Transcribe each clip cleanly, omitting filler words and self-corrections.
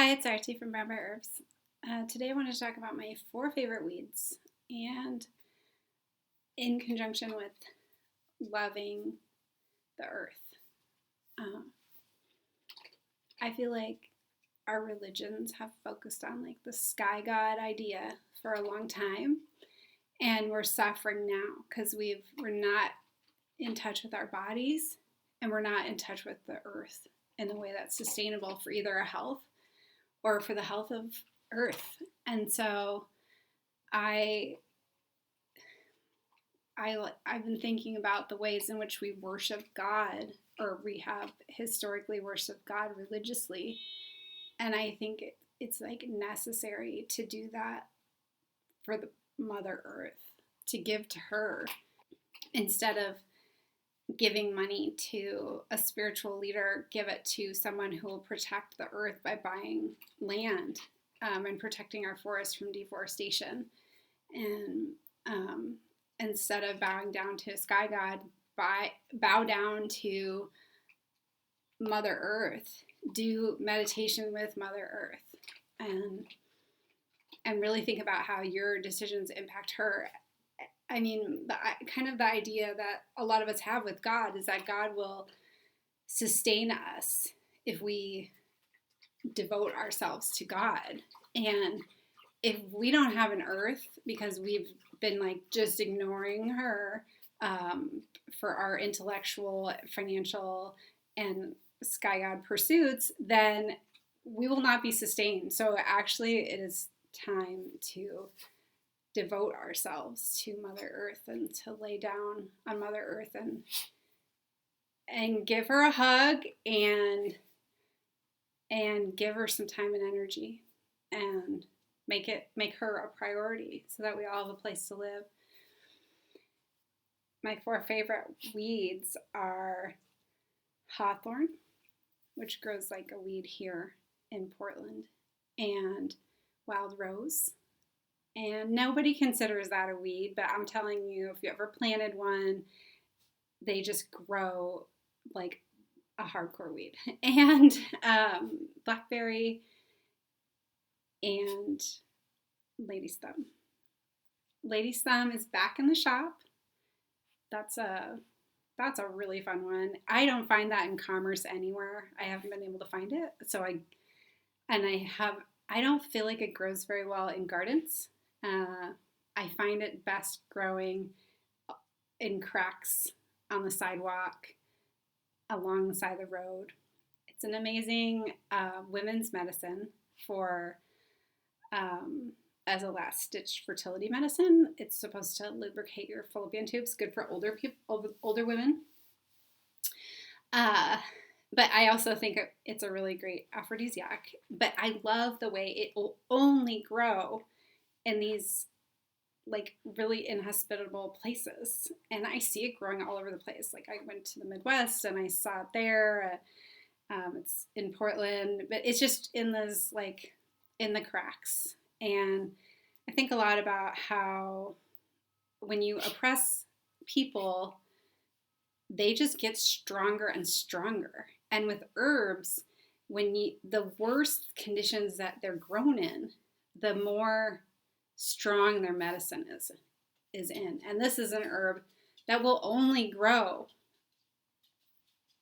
Hi, it's Artie from Brown Bear Herbs. Today I want to talk about my 4 favorite weeds and in conjunction with loving the earth. Uh, I feel like our religions have focused on like the sky god idea for a long time, and we're suffering now because we're not in touch with our bodies and we're not in touch with the earth in a way that's sustainable for either our health or for the health of earth. And so I I've been thinking about the ways in which we worship God, or we have historically worshiped God religiously, and I think it's like necessary to do that for the Mother Earth, to give to her instead of giving money to a spiritual leader. Give it to someone who will protect the earth by buying land and protecting our forests from deforestation. And instead of bowing down to a sky god, bow down to Mother Earth. Do meditation with Mother Earth, and really think about how your decisions impact her. I mean, the idea that a lot of us have with God is that God will sustain us if we devote ourselves to God. And if we don't have an earth because we've been like just ignoring her for our intellectual, financial, and sky god pursuits, then we will not be sustained. So actually, it is time to devote ourselves to Mother Earth and to lay down on Mother Earth and give her a hug and give her some time and energy and make her a priority so that we all have a place to live. My 4 favorite weeds are hawthorn, which grows like a weed here in Portland, and wild rose. And nobody considers that a weed, but I'm telling you, if you ever planted one, they just grow like a hardcore weed. And blackberry and lady's thumb. Lady's thumb is back in the shop. That's a really fun one. I don't find that in commerce anywhere. I haven't been able to find it. I don't feel like it grows very well in gardens. I find it best growing in cracks on the sidewalk, along the side of the road. It's an amazing women's medicine for as a last-ditch fertility medicine. It's supposed to lubricate your fallopian tubes. Good for older women. But I also think it's a really great aphrodisiac. But I love the way it will only grow in these like really inhospitable places, and I see it growing all over the place. Like I went to the Midwest and I saw it there. It's in Portland, but it's just in those like in the cracks. And I think a lot about how when you oppress people, they just get stronger and stronger. And with herbs, the worse conditions that they're grown in, the more strong their medicine is in. And this is an herb that will only grow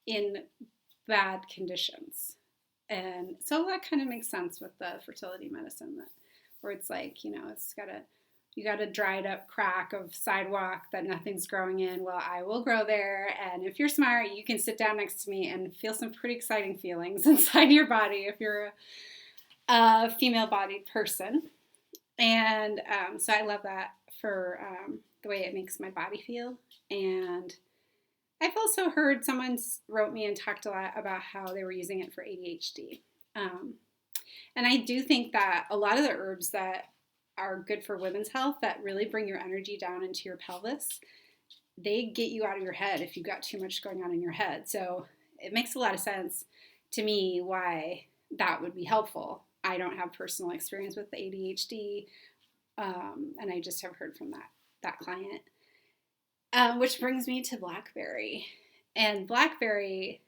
in bad conditions. And so that kind of makes sense with the fertility medicine, where it's like, you got a dried up crack of sidewalk that nothing's growing in. Well, I will grow there, and if you're smart, you can sit down next to me and feel some pretty exciting feelings inside your body if you're a female-bodied person. And so I love that for the way it makes my body feel. And I've also heard someone wrote me and talked a lot about how they were using it for ADHD. And I do think that a lot of the herbs that are good for women's health, that really bring your energy down into your pelvis, they get you out of your head if you've got too much going on in your head. So it makes a lot of sense to me why that would be helpful. I don't have personal experience with the ADHD, and I just have heard from that client. Which brings me to blackberry. And blackberry,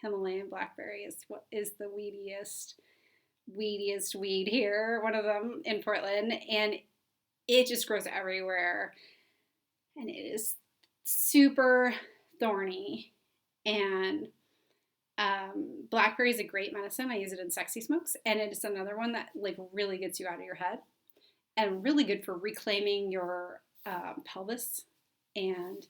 Himalayan blackberry, is the weediest weediest weed here, one of them in Portland, and it just grows everywhere. And it is super thorny. And Blackberry is a great medicine. I use it in sexy smokes, and it's another one that like really gets you out of your head, and really good for reclaiming your pelvis and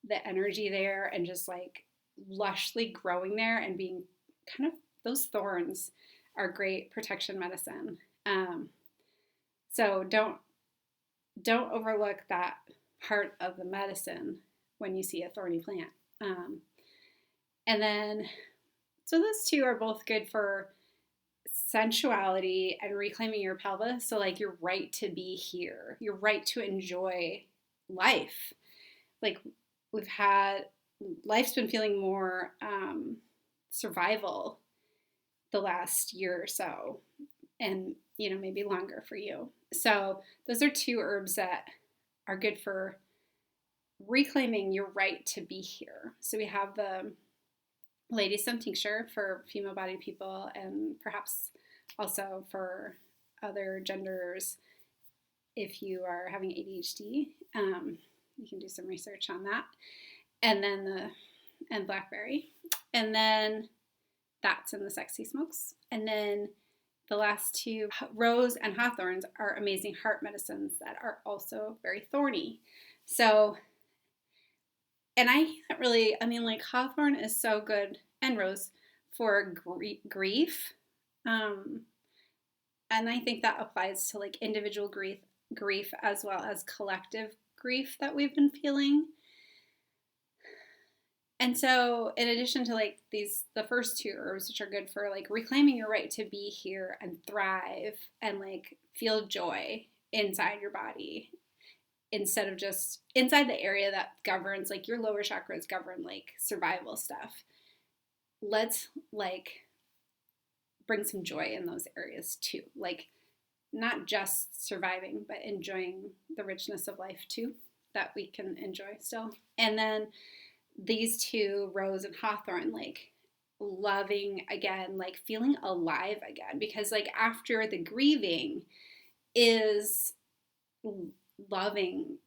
the energy there, and just like lushly growing there and being kind of, those thorns are great protection medicine. So don't overlook that part of the medicine when you see a thorny plant. And then, so those two are both good for sensuality and reclaiming your pelvis. So like your right to be here, your right to enjoy life. Like life's been feeling more survival the last year or so, and maybe longer for you. So those are two herbs that are good for reclaiming your right to be here. So we have the Lady Stem tincture for female-bodied people, and perhaps also for other genders. If you are having ADHD, you can do some research on that. And then and Blackberry, and then that's in the sexy smokes. And then the last two, Rose and Hawthorns, are amazing heart medicines that are also very thorny. So, and I can't really, like Hawthorn is so good, and Rose, for grief. And I think that applies to like individual grief as well as collective grief that we've been feeling. And so in addition to like the first two herbs, which are good for like reclaiming your right to be here and thrive and like feel joy inside your body, instead of just inside the area that governs, like your lower chakras govern like survival stuff. Let's like bring some joy in those areas too. Like not just surviving, but enjoying the richness of life too, that we can enjoy still. And then these two, Rose and Hawthorn, like loving again, like feeling alive again, because like after the grieving is loving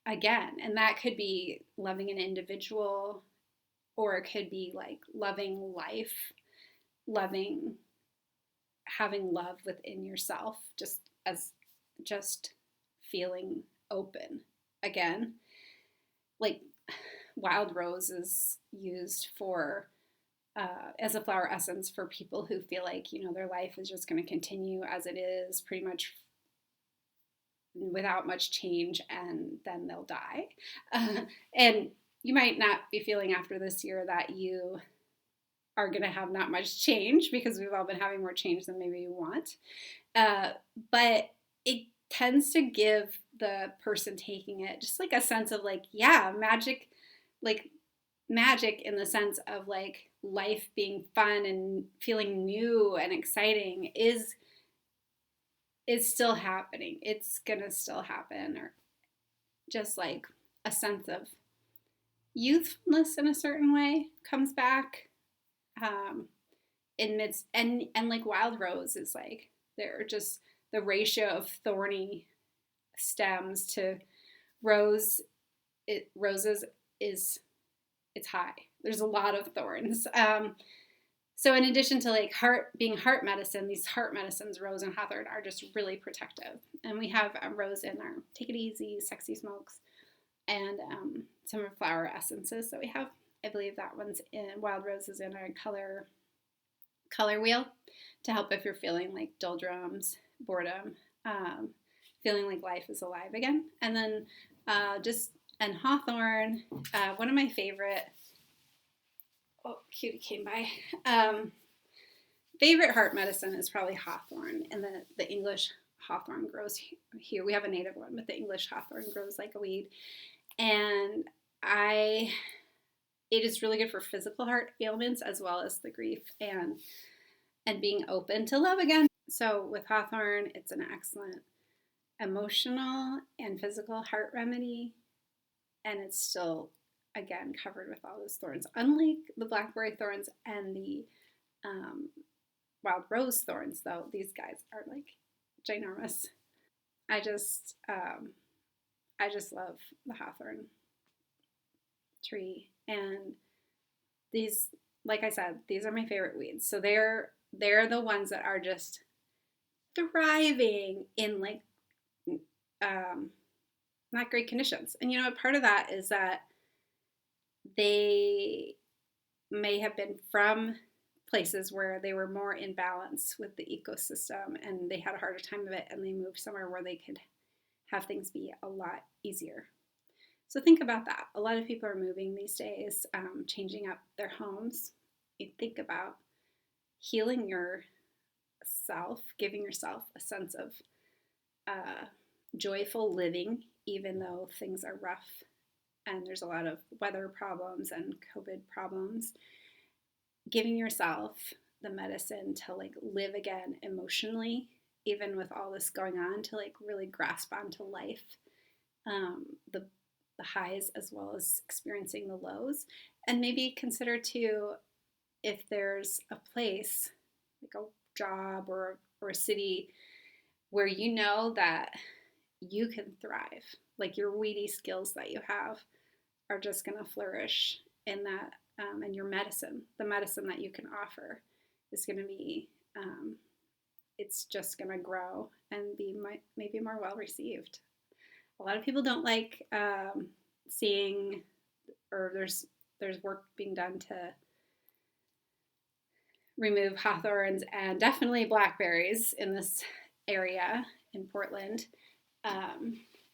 again. And that could be loving an individual, or it could be like loving life, having love within yourself, just feeling open again. Like wild rose is used for as a flower essence for people who feel like their life is just going to continue as it is, pretty much without much change, and then they'll die. And you might not be feeling after this year that you are going to have not much change, because we've all been having more change than maybe you want. But it tends to give the person taking it just like a sense of like, yeah, magic in the sense of like life being fun and feeling new and exciting is still happening. It's gonna still happen, or just like a sense of youthfulness in a certain way comes back. In midst, and like wild rose is like, they're just the ratio of thorny stems to roses is it's high. There's a lot of thorns. So in addition to like being heart medicine, these heart medicines, Rose and Hawthorn, are just really protective. And we have Rose in our Take It Easy sexy smokes, and some of flower essences that we have. I believe that one's in Wild Rose is in our color wheel, to help if you're feeling like doldrums, boredom, feeling like life is alive again. And then and Hawthorn, one of my favorite, cutie came by, favorite heart medicine is probably Hawthorn, and the English Hawthorn grows here. We have a native one, but the English Hawthorn grows like a weed. And it is really good for physical heart ailments as well as the grief and being open to love again. So with Hawthorn, it's an excellent emotional and physical heart remedy, and it's still, again, covered with all those thorns. Unlike the blackberry thorns and the Wild Rose thorns, though, these guys are like ginormous. I just love the hawthorn tree, and these, like I said, these are my favorite weeds. So they're the ones that are just thriving in like not great conditions. And you know, part of that is that they may have been from places where they were more in balance with the ecosystem and they had a harder time of it, and they moved somewhere where they could have things be a lot easier. So think about that. A lot of people are moving these days, changing up their homes. You think about healing yourself, giving yourself a sense of joyful living, even though things are rough and there's a lot of weather problems and COVID problems. Giving yourself the medicine to like live again emotionally, even with all this going on, to like really grasp onto life, the highs as well as experiencing the lows. And maybe consider too, if there's a place like a job or a city where you know that you can thrive, like your weedy skills that you have are just going to flourish in that, and your medicine, the medicine that you can offer, is going to be, it's just going to grow and be maybe more well received. A lot of people don't like seeing, or there's work being done to remove hawthorns and definitely blackberries in this area in Portland.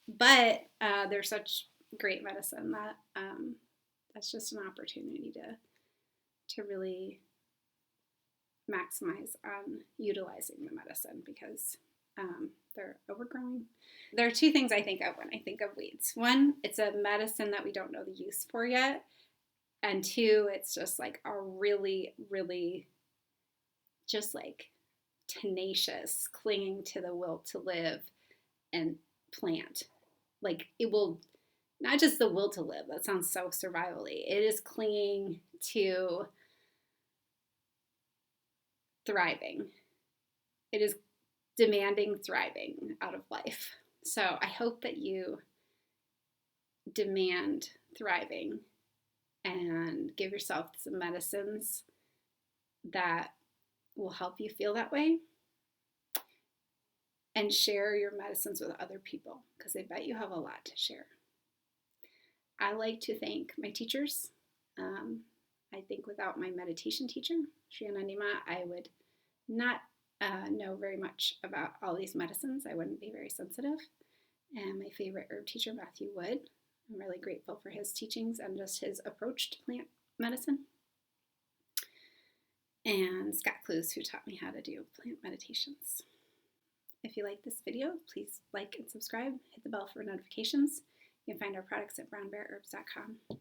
But they're such great medicine that that's just an opportunity to really maximize on utilizing the medicine, because they're overgrowing. There are two things I think of when I think of weeds. One, it's a medicine that we don't know the use for yet. And two, it's just like a really, really just like tenacious, clinging to the will to live and plant. Like it will, not just the will to live, that sounds so survivally. It is clinging to thriving. It is demanding thriving out of life. So I hope that you demand thriving and give yourself some medicines that will help you feel that way, and share your medicines with other people, because I bet you have a lot to share. I like to thank my teachers. I think without my meditation teacher, Sri Anandima, I would not know very much about all these medicines. I wouldn't be very sensitive. And my favorite herb teacher, Matthew Wood. I'm really grateful for his teachings and just his approach to plant medicine. And Scott Clues, who taught me how to do plant meditations. If you like this video, please like and subscribe. Hit the bell for notifications. You can find our products at brownbearherbs.com.